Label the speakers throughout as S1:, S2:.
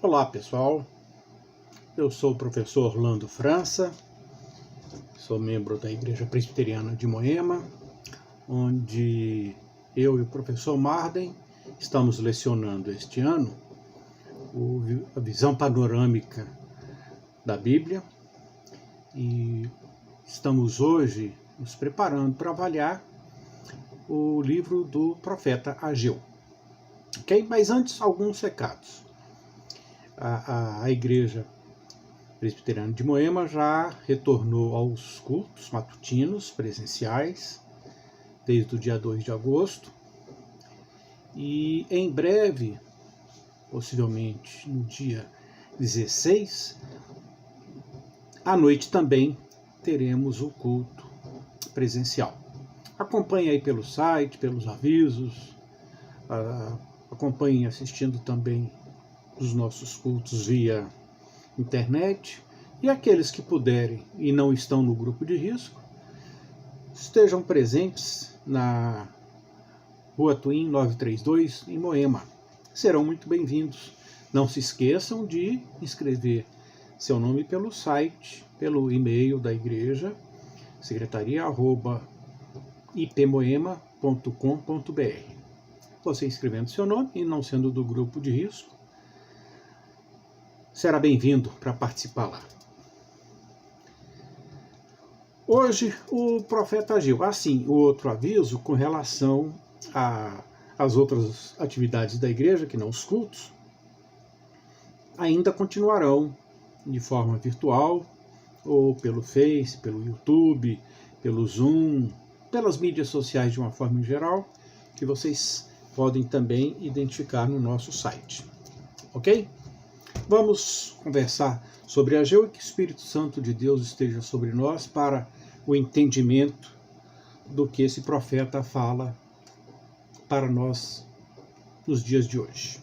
S1: Olá pessoal, eu sou o professor Orlando França, sou membro da Igreja Presbiteriana de Moema, onde eu e o professor Marden estamos lecionando este ano a visão panorâmica da Bíblia e estamos hoje nos preparando para avaliar o livro do profeta Ageu. Ok? Mas antes, alguns recados. A Igreja Presbiteriana de Moema já retornou aos cultos matutinos presenciais desde o dia 2 de agosto e em breve, possivelmente no dia 16, à noite também teremos o culto presencial. Acompanhe aí pelo site, pelos avisos, acompanhe assistindo também os nossos cultos via internet, e aqueles que puderem e não estão no grupo de risco, estejam presentes na Rua Twin 932, em Moema. Serão muito bem-vindos. Não se esqueçam de inscrever seu nome pelo site, pelo e-mail da igreja, secretaria@ipmoema.com.br. Você escrevendo seu nome e não sendo do grupo de risco, será bem-vindo para participar lá. Hoje, o profeta Ageu. O outro aviso com relação às outras atividades da igreja, que não os cultos, ainda continuarão de forma virtual, ou pelo Face, pelo YouTube, pelo Zoom, pelas mídias sociais de uma forma em geral, que vocês podem também identificar no nosso site. Ok? Vamos conversar sobre Ageu e que o Espírito Santo de Deus esteja sobre nós para o entendimento do que esse profeta fala para nós nos dias de hoje.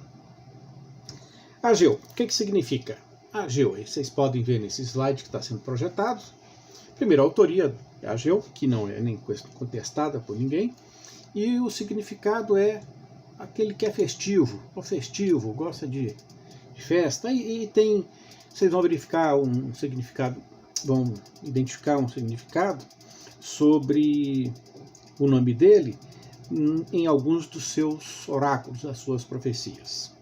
S1: Ageu, o que significa? Ageu, vocês podem ver nesse slide que está sendo projetado. Primeiro, a autoria é Ageu, que não é nem contestada por ninguém, e o significado é aquele que é festivo, ou festivo, gosta de festa, e tem, vocês vão verificar um significado, vão identificar um significado sobre o nome dele em alguns dos seus oráculos, das suas profecias.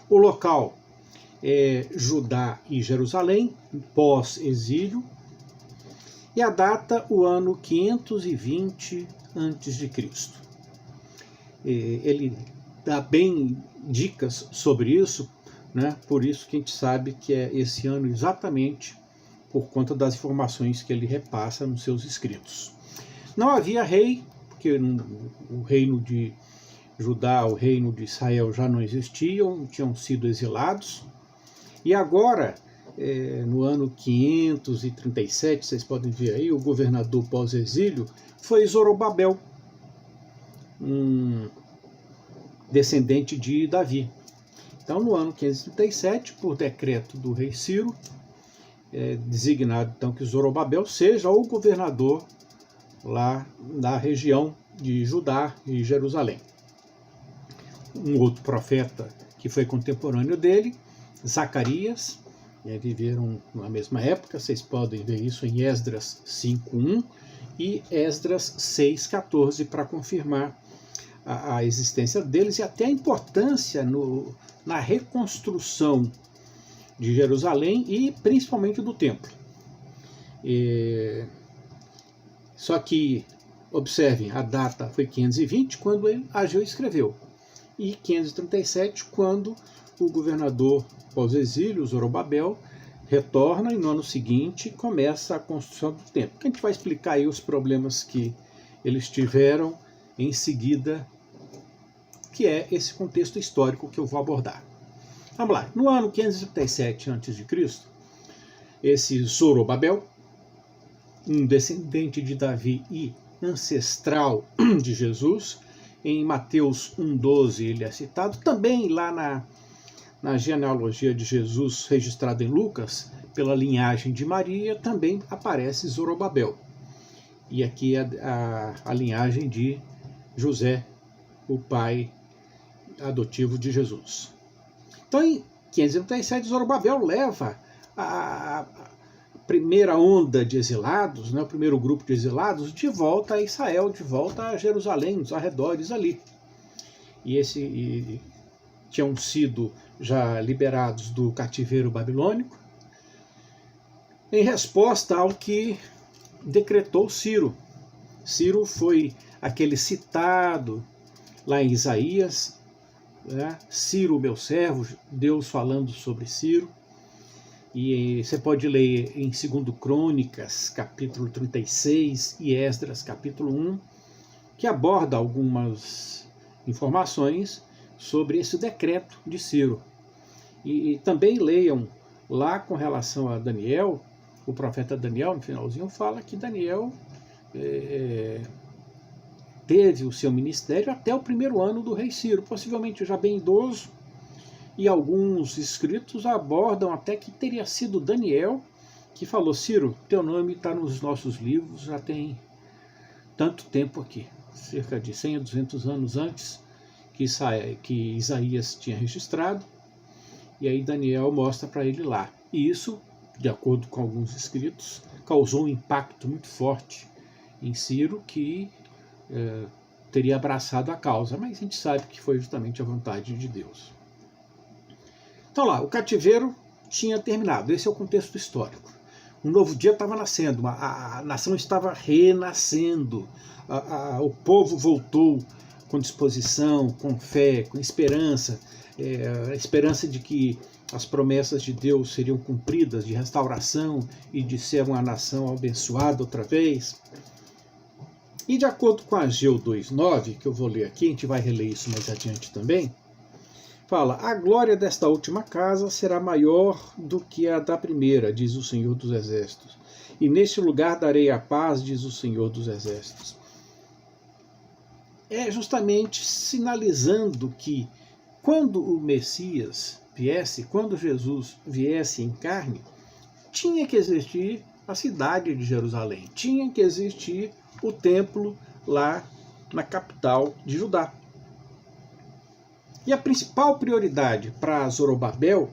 S1: O local é Judá e Jerusalém, pós-exílio, e a data, o ano 520 a.C. Ele dá bem dicas sobre isso, né? Por isso que a gente sabe que é esse ano exatamente por conta das informações que ele repassa nos seus escritos. Não havia rei, porque o reino de Judá, o reino de Israel já não existiam, tinham sido exilados. E agora, no ano 537, vocês podem ver aí, o governador pós-exílio foi Zorobabel, um descendente de Davi. Então, no ano 537, por decreto do rei Ciro, é designado então que Zorobabel seja o governador lá da região de Judá e Jerusalém. Um outro profeta que foi contemporâneo dele, Zacarias, viveram na mesma época, vocês podem ver isso em Esdras 5:1 e Esdras 6:14 para confirmar a existência deles e até a importância na reconstrução de Jerusalém e principalmente do templo. Só que, observem, a data foi 520, quando Ageu escreveu, e 537, quando o governador pós-exílio, Zorobabel, retorna e no ano seguinte começa a construção do templo. A gente vai explicar aí os problemas que eles tiveram em seguida, que é esse contexto histórico que eu vou abordar. Vamos lá, no ano 537 a.C., esse Zorobabel, um descendente de Davi e ancestral de Jesus, em Mateus 1:12 ele é citado, também lá na genealogia de Jesus registrada em Lucas, pela linhagem de Maria, também aparece Zorobabel. E aqui é a linhagem de José, o pai adotivo de Jesus. Então, 537, Zorobabel leva a primeira onda de exilados, né, o primeiro grupo de exilados, de volta a Israel, de volta a Jerusalém, os arredores ali. E tinham sido já liberados do cativeiro babilônico, em resposta ao que decretou Ciro. Ciro foi aquele citado lá em Isaías, né? Ciro, meu servo, Deus falando sobre Ciro. E você pode ler em 2 Crônicas, capítulo 36, e Esdras, capítulo 1, que aborda algumas informações sobre esse decreto de Ciro. E também leiam lá com relação a Daniel, o profeta Daniel, no finalzinho, fala que Daniel teve o seu ministério até o primeiro ano do rei Ciro, possivelmente já bem idoso, e alguns escritos abordam até que teria sido Daniel que falou: Ciro, teu nome está nos nossos livros, já tem tanto tempo aqui, cerca de 100 a 200 anos antes que Isaías tinha registrado, e aí Daniel mostra para ele lá. E isso, de acordo com alguns escritos, causou um impacto muito forte em Ciro, que teria abraçado a causa, mas a gente sabe que foi justamente a vontade de Deus. Então lá, o cativeiro tinha terminado, esse é o contexto histórico. Um novo dia estava nascendo, a nação estava renascendo, o povo voltou com disposição, com fé, com esperança, a esperança de que as promessas de Deus seriam cumpridas, de restauração e de ser uma nação abençoada outra vez. E de acordo com Ageu 2:9, que eu vou ler aqui, a gente vai reler isso mais adiante também, fala: a glória desta última casa será maior do que a da primeira, diz o Senhor dos Exércitos. E neste lugar darei a paz, diz o Senhor dos Exércitos. É justamente sinalizando que quando o Messias viesse, quando Jesus viesse em carne, tinha que existir a cidade de Jerusalém, tinha que existir o templo lá na capital de Judá. E a principal prioridade para Zorobabel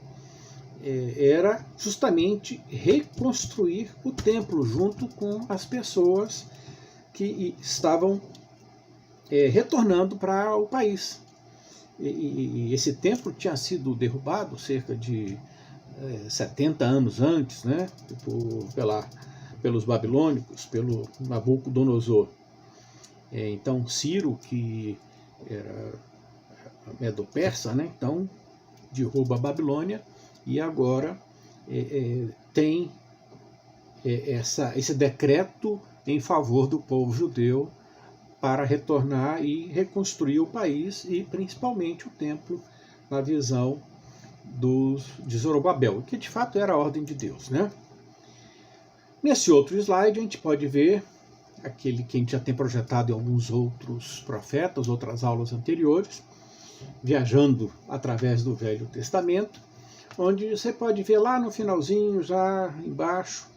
S1: era justamente reconstruir o templo junto com as pessoas que estavam retornando para o país. E esse templo tinha sido derrubado cerca de 70 anos antes, né, pelos babilônicos, pelo Nabucodonosor. Então Ciro, que era medo-persa, né, então derruba a Babilônia, e agora tem esse decreto em favor do povo judeu para retornar e reconstruir o país, e principalmente o templo, na visão de Zorobabel, que de fato era a ordem de Deus, né? Nesse outro slide a gente pode ver aquele que a gente já tem projetado em alguns outros profetas, outras aulas anteriores, viajando através do Velho Testamento, onde você pode ver lá no finalzinho, já embaixo,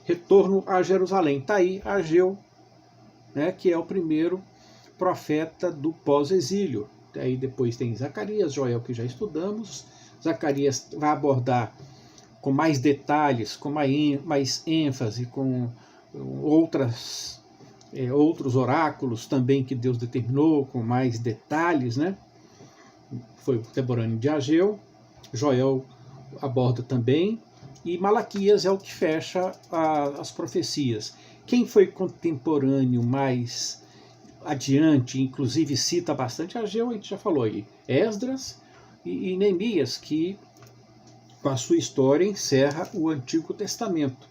S1: retorno a Jerusalém. Está aí Ageu, né, que é o primeiro profeta do pós-exílio. Aí depois tem Zacarias, Joel, que já estudamos. Zacarias vai abordar com mais detalhes, com mais ênfase, com outros oráculos também que Deus determinou, com mais detalhes, né? Foi o contemporâneo de Ageu. Joel aborda também, e Malaquias é o que fecha as profecias. Quem foi contemporâneo mais adiante, inclusive cita bastante Ageu, a gente já falou aí, Esdras e Neemias, que com a sua história encerra o Antigo Testamento,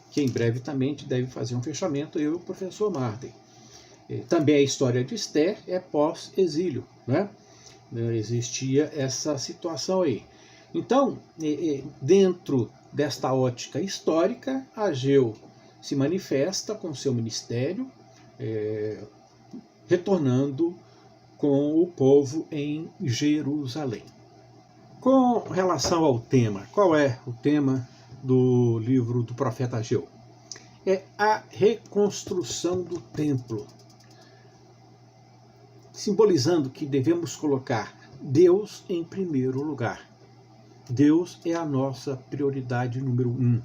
S1: que em breve também deve fazer um fechamento, eu e o professor Martin. Também a história de Esther é pós-exílio, né? Existia essa situação aí. Então, dentro desta ótica histórica, Ageu se manifesta com seu ministério, retornando com o povo em Jerusalém. Com relação ao tema, qual é o tema do livro do profeta Ageu? É a reconstrução do templo, simbolizando que devemos colocar Deus em primeiro lugar. Deus é a nossa prioridade número 1.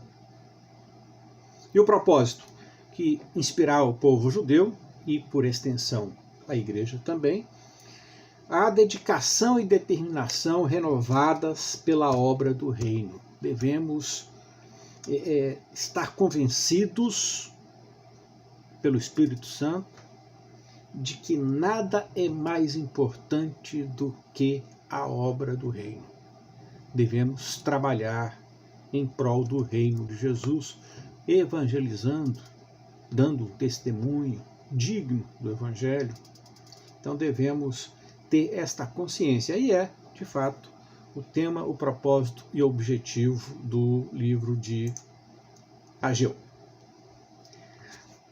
S1: E o propósito? Que inspirar o povo judeu, e por extensão a igreja também, a dedicação e determinação renovadas pela obra do reino. Devemos estar convencidos pelo Espírito Santo de que nada é mais importante do que a obra do reino. Devemos trabalhar em prol do reino de Jesus, evangelizando, dando testemunho digno do Evangelho. Então devemos ter esta consciência. E é, de fato, o tema, o propósito e o objetivo do livro de Ageu.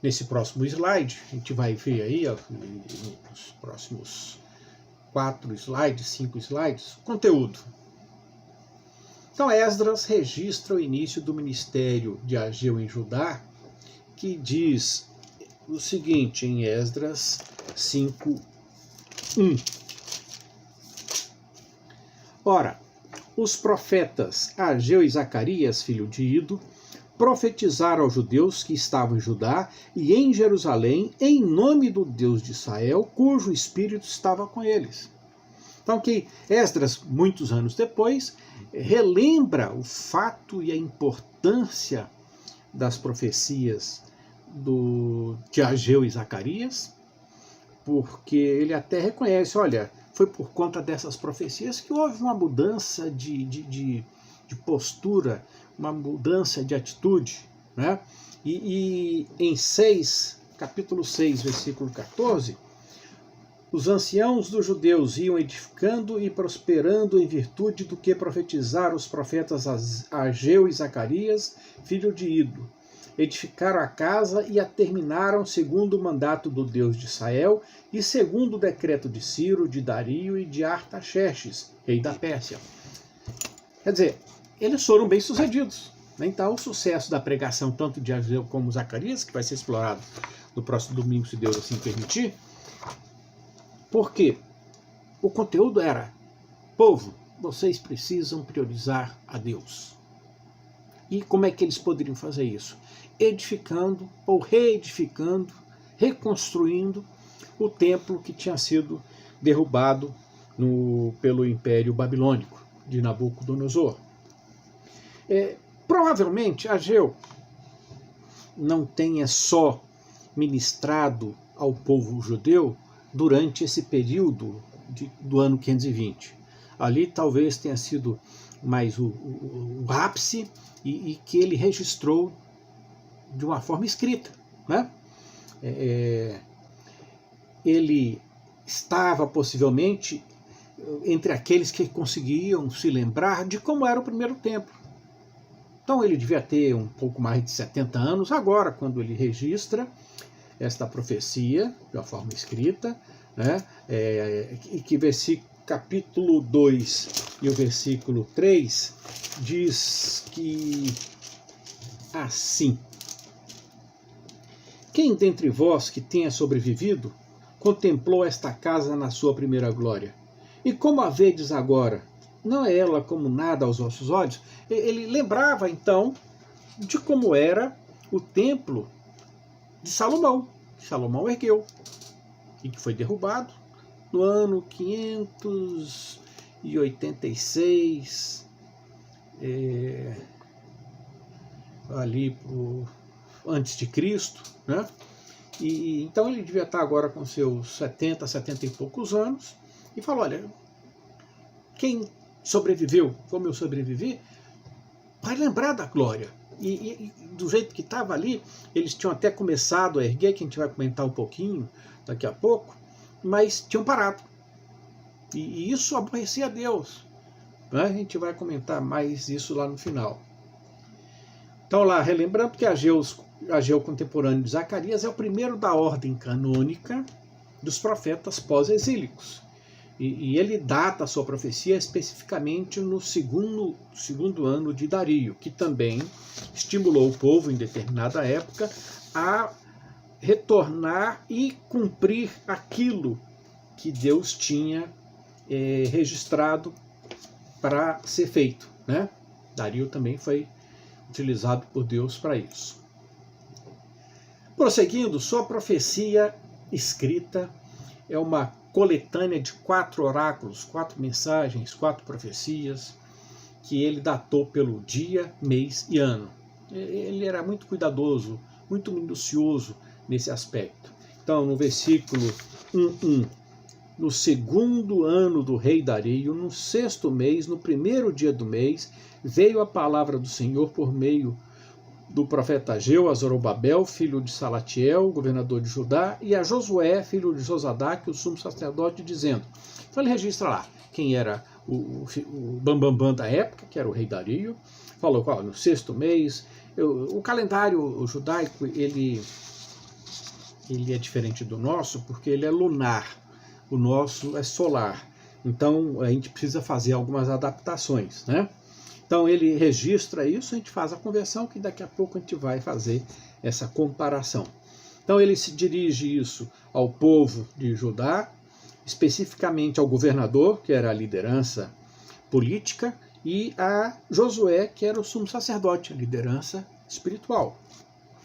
S1: Nesse próximo slide, a gente vai ver aí, ó, nos próximos 4 slides, 5 slides, conteúdo. Então, Esdras registra o início do ministério de Ageu em Judá, que diz o seguinte em Esdras 5:1. Ora, os profetas Ageu e Zacarias, filho de Ido, profetizaram aos judeus que estavam em Judá e em Jerusalém, em nome do Deus de Israel, cujo espírito estava com eles. Então, que Esdras, muitos anos depois, relembra o fato e a importância das profecias de Ageu e Zacarias, porque ele até reconhece, olha, foi por conta dessas profecias que houve uma mudança de postura, uma mudança de atitude, né? E em capítulo 6, versículo 14, os anciãos dos judeus iam edificando e prosperando em virtude do que profetizaram os profetas Ageu e Zacarias, filho de Ido. Edificaram a casa e a terminaram segundo o mandato do Deus de Israel e segundo o decreto de Ciro, de Dario e de Artaxerxes, rei da Pérsia. Quer dizer, eles foram bem-sucedidos. Então, o sucesso da pregação, tanto de Ageu como Zacarias, que vai ser explorado no próximo domingo, se Deus assim permitir, porque o conteúdo era: povo, vocês precisam priorizar a Deus. E como é que eles poderiam fazer isso? Edificando ou reedificando, reconstruindo o templo que tinha sido derrubado pelo Império Babilônico de Nabucodonosor. Provavelmente Ageu não tenha só ministrado ao povo judeu durante esse período do ano 520. Ali talvez tenha sido mais o ápice e que ele registrou de uma forma escrita, né? Ele estava possivelmente entre aqueles que conseguiam se lembrar de como era o primeiro templo. Então ele devia ter um pouco mais de 70 anos agora, quando ele registra esta profecia de uma forma escrita, né? E que capítulo 2 e o versículo 3 diz que assim: quem dentre vós que tenha sobrevivido contemplou esta casa na sua primeira glória? E como a vedes agora? Não é ela como nada aos vossos olhos? Ele lembrava então de como era o templo de Salomão, que Salomão ergueu e que foi derrubado no ano 586, ali antes de Cristo, né? E então ele devia estar agora com seus 70 e poucos anos, e falou: olha, quem sobreviveu, como eu sobrevivi, vai lembrar da glória. E do jeito que estava ali, eles tinham até começado a erguer, que a gente vai comentar um pouquinho daqui a pouco, mas tinham parado. E isso aborrecia a Deus, né? A gente vai comentar mais isso lá no final. Então lá, relembrando que Ageu contemporâneo de Zacarias é o primeiro da ordem canônica dos profetas pós-exílicos. E ele data a sua profecia especificamente no segundo ano de Dario, que também estimulou o povo em determinada época a retornar e cumprir aquilo que Deus tinha registrado para ser feito. né? Dario também foi utilizado por Deus para isso. Prosseguindo, sua profecia escrita é uma coletânea de 4 oráculos, 4 mensagens, 4 profecias, que ele datou pelo dia, mês e ano. Ele era muito cuidadoso, muito minucioso nesse aspecto. Então, no versículo 1:1, no 2º ano do rei Dario, no 6º mês, no 1º dia do mês, veio a palavra do Senhor por meio do profeta Ageu a Zorobabel, filho de Salatiel, governador de Judá, e a Josué, filho de Josadaque, o sumo sacerdote, dizendo. Então ele registra lá quem era o bambambam da época, que era o rei Dario, falou que no 6º mês, o calendário judaico, ele é diferente do nosso, porque ele é lunar, o nosso é solar, então a gente precisa fazer algumas adaptações, né? Então ele registra isso, a gente faz a conversão, que daqui a pouco a gente vai fazer essa comparação. Então ele se dirige isso ao povo de Judá, especificamente ao governador, que era a liderança política, e a Josué, que era o sumo sacerdote, a liderança espiritual.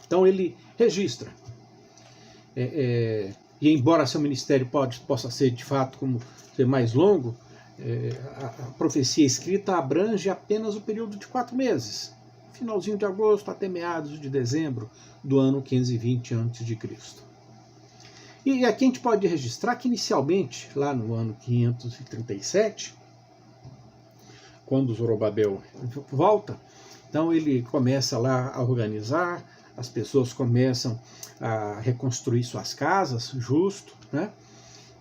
S1: Então ele registra. E embora seu ministério possa ser, de fato, como ser mais longo, a profecia escrita abrange apenas o período de 4 meses, finalzinho de agosto até meados de dezembro do ano 520 a.C. E aqui a gente pode registrar que inicialmente, lá no ano 537, quando Zorobabel volta, então ele começa lá a organizar, as pessoas começam a reconstruir suas casas, justo, né?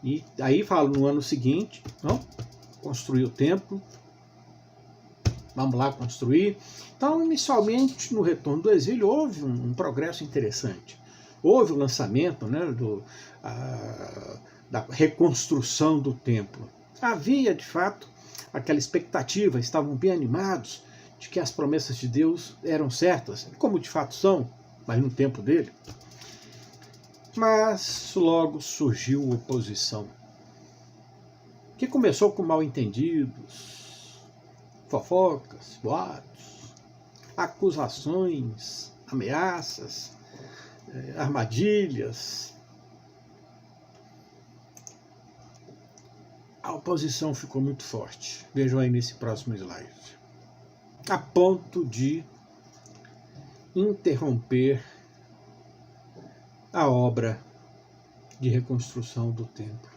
S1: E aí fala no ano seguinte, não? Construir o templo, vamos lá construir. Então, inicialmente, no retorno do exílio, houve um progresso interessante. Houve o lançamento, né, da reconstrução do templo. Havia, de fato, aquela expectativa, estavam bem animados de que as promessas de Deus eram certas, como de fato são, mas no tempo dele. Mas logo surgiu oposição, que começou com mal-entendidos, fofocas, boatos, acusações, ameaças, armadilhas. A oposição ficou muito forte. Vejam aí nesse próximo slide. A ponto de interromper a obra de reconstrução do templo.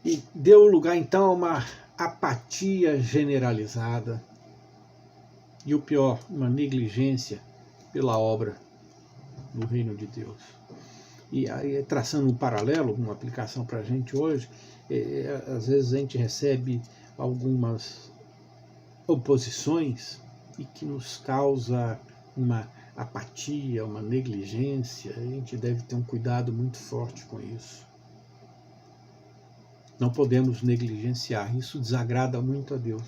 S1: E deu lugar então a uma apatia generalizada e o pior, uma negligência pela obra do reino de Deus. E aí, traçando um paralelo, uma aplicação para a gente hoje, às vezes a gente recebe algumas oposições e que nos causa uma apatia, uma negligência. A gente deve ter um cuidado muito forte com isso. Não podemos negligenciar, isso desagrada muito a Deus.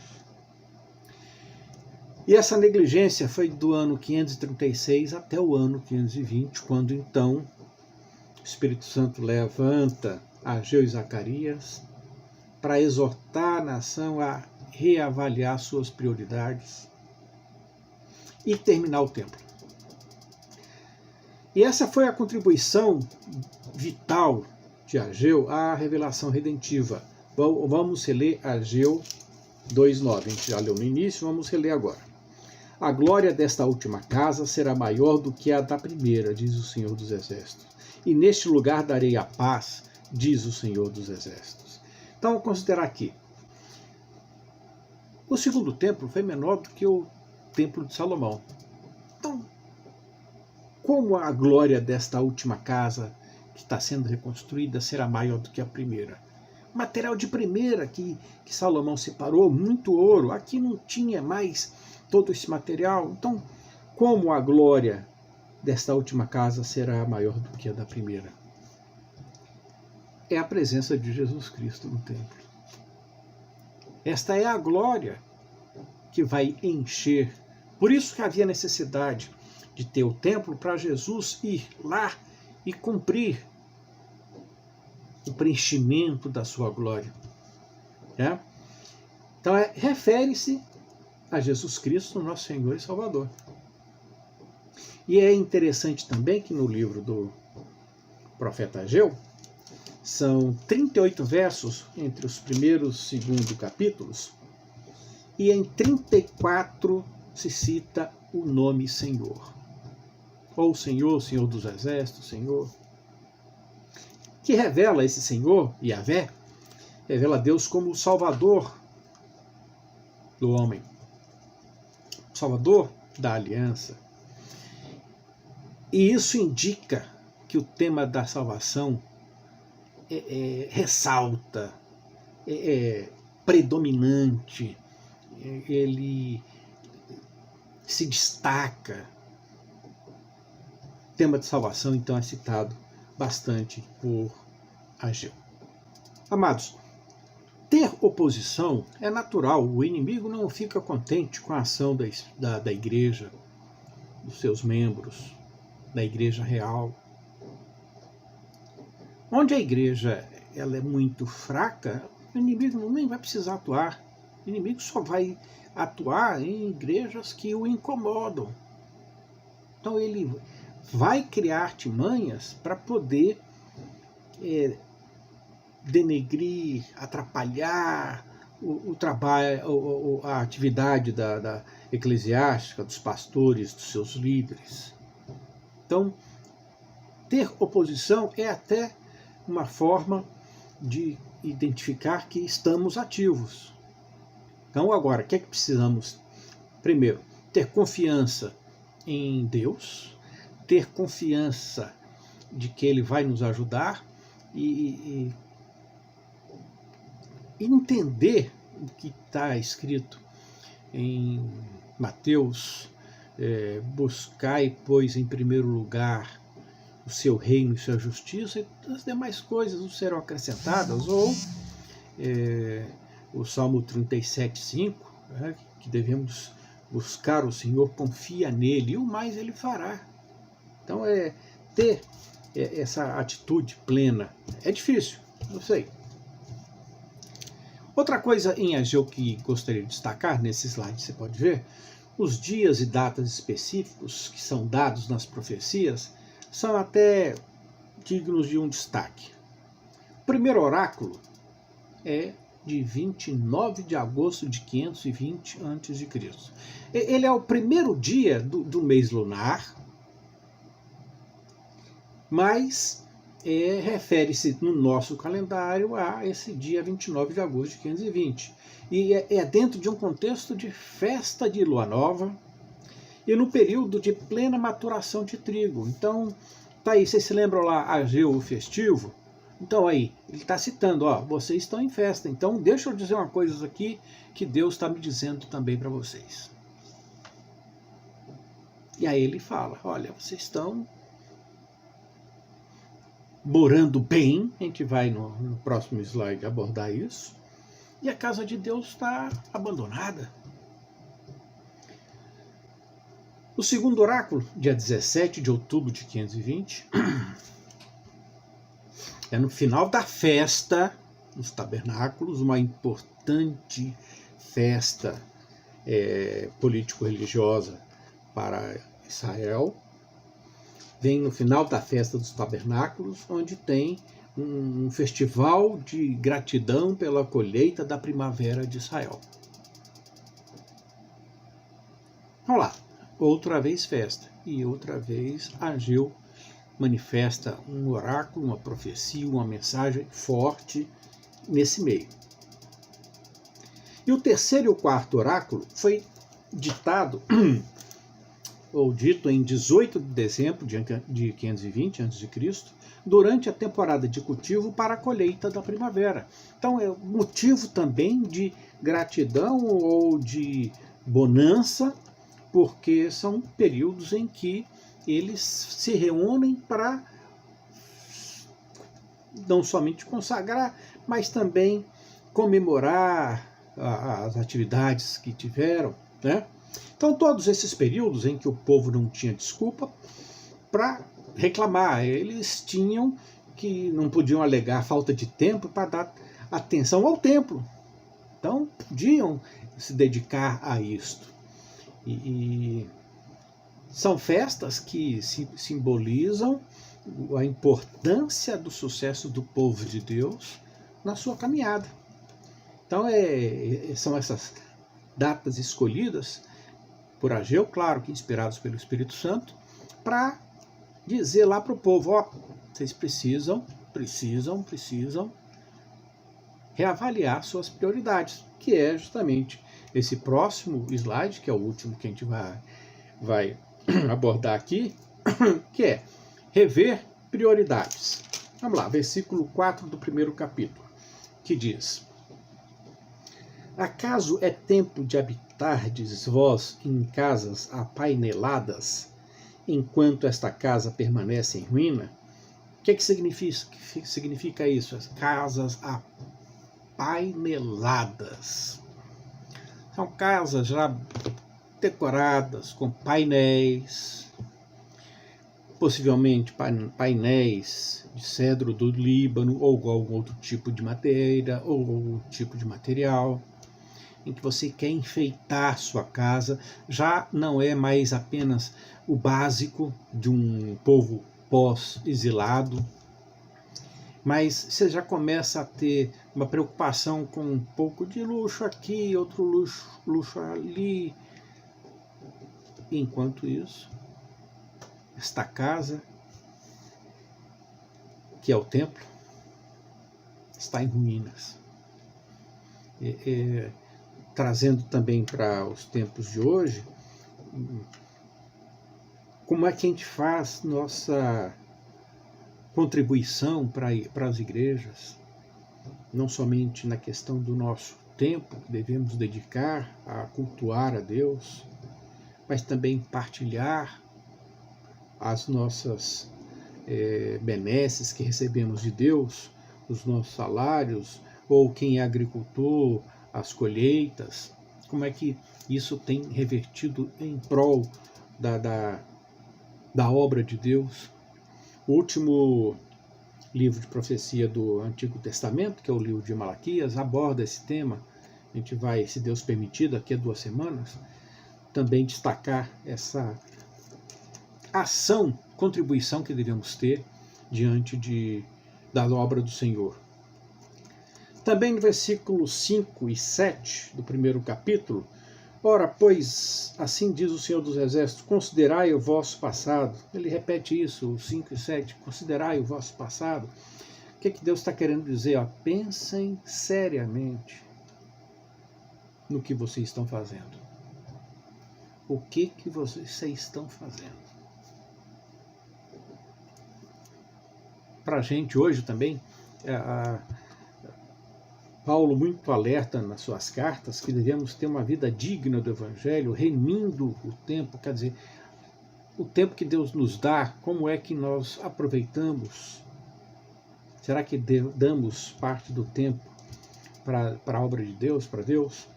S1: E essa negligência foi do ano 536 até o ano 520, quando então o Espírito Santo levanta Ageu e Zacarias para exortar a nação a reavaliar suas prioridades e terminar o templo. E essa foi a contribuição vital de Ageu à revelação redentiva. Vamos reler Ageu 2:9. A gente já leu no início, vamos reler agora. A glória desta última casa será maior do que a da primeira, diz o Senhor dos Exércitos. E neste lugar darei a paz, diz o Senhor dos Exércitos. Então, vamos considerar aqui. O segundo templo foi menor do que o templo de Salomão. Então, como a glória desta última casa que está sendo reconstruída será maior do que a primeira? Material de primeira que Salomão separou, muito ouro. Aqui não tinha mais todo esse material. Então, como a glória desta última casa será maior do que a da primeira? É a presença de Jesus Cristo no templo. Esta é a glória que vai encher. Por isso que havia necessidade de ter o templo para Jesus ir lá e cumprir o preenchimento da sua glória. Então, refere-se a Jesus Cristo, nosso Senhor e Salvador. E é interessante também que no livro do profeta Ageu, são 38 versos entre os primeiros e segundo capítulos, e em 34 se cita o nome Senhor. Ou Senhor, Senhor dos Exércitos, Senhor, que revela esse Senhor, Yahvé, revela Deus como o Salvador do homem, o Salvador da aliança. E isso indica que o tema da salvação ressalta, predominante, ele se destaca. O tema de salvação, então, é citado bastante por Ageu. Amados, ter oposição é natural. O inimigo não fica contente com a ação da igreja, dos seus membros, da igreja real. Onde a igreja ela é muito fraca, o inimigo nem vai precisar atuar. O inimigo só vai atuar em igrejas que o incomodam. Então ele vai criar artimanhas para poder denegrir, atrapalhar o trabalho, a atividade da eclesiástica, dos pastores, dos seus líderes. Então, ter oposição é até uma forma de identificar que estamos ativos. Então, agora, o que é que precisamos? Primeiro, ter confiança em Deus, ter confiança de que Ele vai nos ajudar e entender o que está escrito em Mateus, buscai, pois, em primeiro lugar o seu reino e sua justiça, e as demais coisas não serão acrescentadas, ou o Salmo 37:5, que devemos buscar o Senhor, confia nele, e o mais ele fará. Então, ter essa atitude plena é difícil, não sei. Outra coisa em Ageu que gostaria de destacar, nesse slide você pode ver, os dias e datas específicos que são dados nas profecias são até dignos de um destaque. O primeiro oráculo é de 29 de agosto de 520 a.C. Ele é o primeiro dia do mês lunar, mas refere-se no nosso calendário a esse dia 29 de agosto de 520. E é dentro de um contexto de festa de lua nova e no período de plena maturação de trigo. Então, tá aí, vocês se lembram lá, Ageu, o festivo? Então aí, ele está citando, vocês estão em festa, então deixa eu dizer uma coisa aqui que Deus está me dizendo também para vocês. E aí ele fala, olha, vocês estão morando bem, a gente vai no próximo slide abordar isso, e a casa de Deus está abandonada. O segundo oráculo, dia 17 de outubro de 520, é no final da festa dos tabernáculos, uma importante festa político-religiosa para Israel. Vem no final da festa dos tabernáculos, onde tem um festival de gratidão pela colheita da primavera de Israel. Vamos lá, outra vez festa, e outra vez Ageu manifesta um oráculo, uma profecia, uma mensagem forte nesse meio. E o terceiro e o quarto oráculo foi ditado ou dito em 18 de dezembro de 520 a.C., durante a temporada de cultivo para a colheita da primavera. Então é motivo também de gratidão ou de bonança, porque são períodos em que eles se reúnem para não somente consagrar, mas também comemorar as atividades que tiveram, né? Então, todos esses períodos em que o povo não tinha desculpa para reclamar, eles tinham que não podiam alegar falta de tempo para dar atenção ao templo. Então, podiam se dedicar a isto. E são festas que simbolizam a importância do sucesso do povo de Deus na sua caminhada. Então, são essas datas escolhidas por Ageu, claro que inspirados pelo Espírito Santo, para dizer lá para o povo, ó, vocês precisam reavaliar suas prioridades, que é justamente esse próximo slide, que é o último que a gente vai abordar aqui, que é rever prioridades. Vamos lá, versículo 4 do primeiro capítulo, que diz: Acaso é tempo de habitardes vós em casas apaineladas, enquanto esta casa permanece em ruína? O que significa isso? As casas apaineladas. São casas já decoradas com painéis, possivelmente painéis de cedro do Líbano ou algum outro tipo de madeira ou algum tipo de material, em que você quer enfeitar sua casa. Já não é mais apenas o básico de um povo pós-exilado, mas você já começa a ter uma preocupação com um pouco de luxo aqui, outro luxo ali. Enquanto isso, esta casa, que é o templo, está em ruínas. Trazendo também para os tempos de hoje, como é que a gente faz nossa contribuição para as igrejas, não somente na questão do nosso tempo que devemos dedicar a cultuar a Deus, mas também partilhar as nossas benesses que recebemos de Deus, os nossos salários, ou quem é agricultor, as colheitas. Como é que isso tem revertido em prol da obra de Deus? O último livro de profecia do Antigo Testamento, que é o livro de Malaquias, aborda esse tema. A gente vai, se Deus permitir, daqui a 2 semanas, também destacar essa ação, contribuição que devemos ter diante da obra do Senhor. Também no versículos 5 e 7 do primeiro capítulo: Ora, pois, assim diz o Senhor dos Exércitos, considerai o vosso passado. Ele repete isso, 5 e 7, considerai o vosso passado. O que Deus está querendo dizer? Pensem seriamente no que vocês estão fazendo. O que vocês estão fazendo? Para a gente hoje também, Paulo muito alerta nas suas cartas que devemos ter uma vida digna do Evangelho, remindo o tempo, quer dizer, o tempo que Deus nos dá, como é que nós aproveitamos? Será que damos parte do tempo para a obra de Deus, para Deus?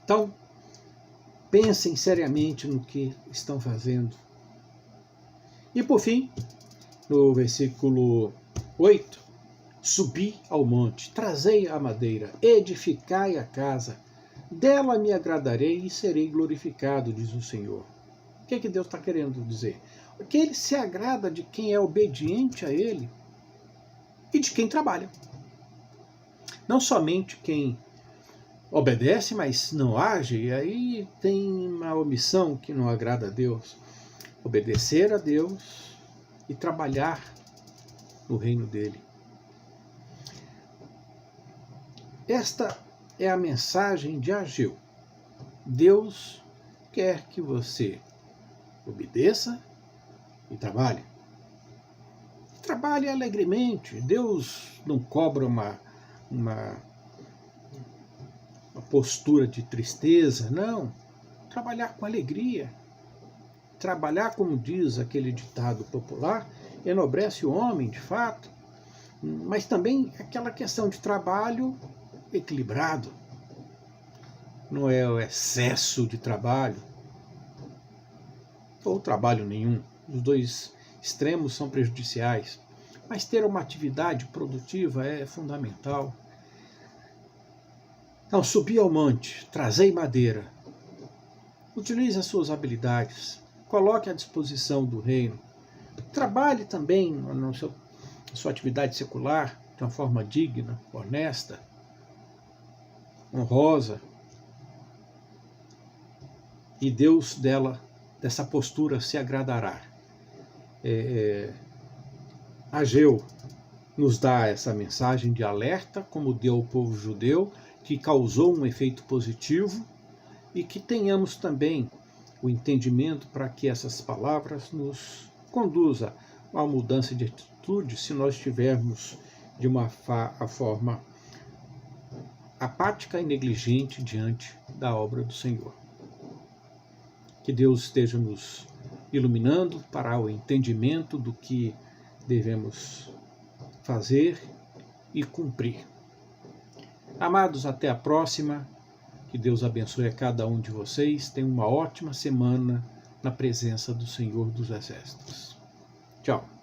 S1: Então, pensem seriamente no que estão fazendo. E por fim, no versículo 8, subi ao monte, trazei a madeira, edificai a casa, dela me agradarei e serei glorificado, diz o Senhor. O que Deus está querendo dizer? Que Ele se agrada de quem é obediente a Ele e de quem trabalha. Não somente quem obedece, mas não age, e aí tem uma omissão que não agrada a Deus. Obedecer a Deus e trabalhar no reino dele. Esta é a mensagem de Ageu. Deus quer que você obedeça e trabalhe. Trabalhe alegremente. Deus não cobra uma postura de tristeza, não. Trabalhar com alegria. Trabalhar, como diz aquele ditado popular, enobrece o homem, de fato, mas também aquela questão de trabalho equilibrado. Não é o excesso de trabalho, ou trabalho nenhum. Os dois extremos são prejudiciais. Mas ter uma atividade produtiva é fundamental. Então, subi ao monte, trazei madeira. Utilize as suas habilidades, coloque à disposição do reino. Trabalhe também na sua atividade secular de uma forma digna, honesta, honrosa. E Deus dessa postura se agradará. Ageu nos dá essa mensagem de alerta, como deu ao povo judeu, que causou um efeito positivo, e que tenhamos também o entendimento para que essas palavras nos conduza a uma mudança de atitude se nós estivermos de uma forma apática e negligente diante da obra do Senhor. Que Deus esteja nos iluminando para o entendimento do que devemos fazer e cumprir. Amados, até a próxima. Que Deus abençoe a cada um de vocês. Tenham uma ótima semana na presença do Senhor dos Exércitos. Tchau.